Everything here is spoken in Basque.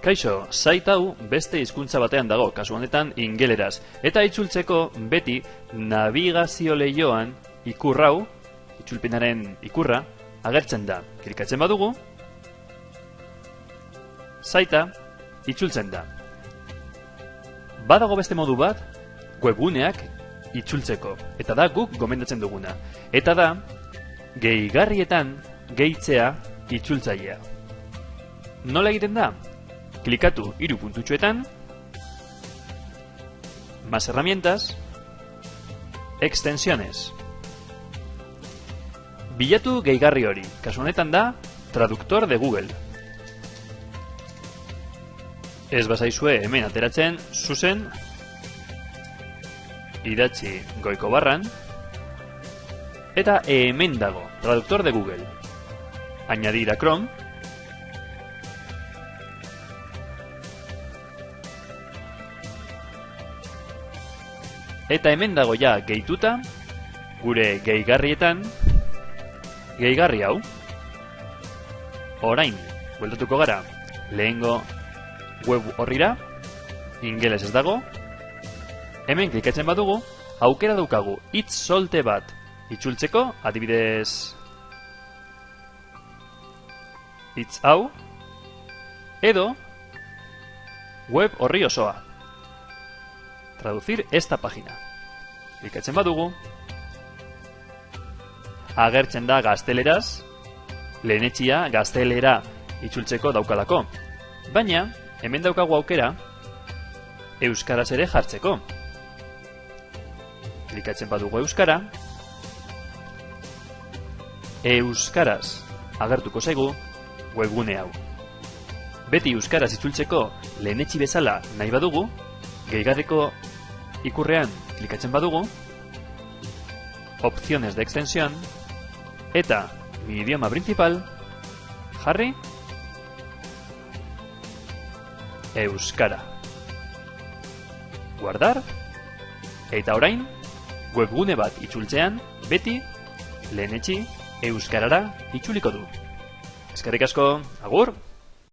Kaixo, site hau beste hizkuntza batean dago, kasu honetan ingeleraz. Eta itzultzeko beti navigazio lehioan ikur hau, itzulpenaren ikurra, agertzen da. Klikatzen badugu, sitea itzultzen da. Badago beste modu bat, webguneak itzultzeko. Eta da guk gomendatzen duguna. Eta da, gehigarrietan gehitzea itzultzailea. Nola egiten da? Klikatu 3 puntutxoetan, más herramientas, extensiones. Bilatu gehigarri hori, kasu honetan da, traductor de Google. Ez bazaizue hemen ateratzen, zuzen, idatzi goiko barran, eta hemen dago, traductor de Google. Añadir a Chrome, eta hemen dago ja gehituta, gure gehigarrietan, gehigarri hau. Orain, bueltatuko gara, lehengo web horrira, ingeles ez dago. Hemen klikatzen badugu, aukera daukagu hitz solte bat itzultzeko, adibidez, hitz hau, edo web horri osoa. Traducir esta página. Klikatzen badugu, agertzen da gazteleraz, lehenetxia gaztelera itzultzeko daukalako. Baina, hemen daukagu aukera, euskaraz ere jartzeko. Klikatzen badugu euskara, euskaraz agertuko zaigu webgune hau. Beti euskaraz itzultzeko lehenetxi bezala nahi badugu, gehigarriko ikurrean klikatzen badugu, opciones de extensión, eta mi idioma principal, jarri, euskara. Guardar, eta orain, webgune bat itzultzean, beti, lehenetxi, euskarara itzuliko du. Eskerrik asko, agur!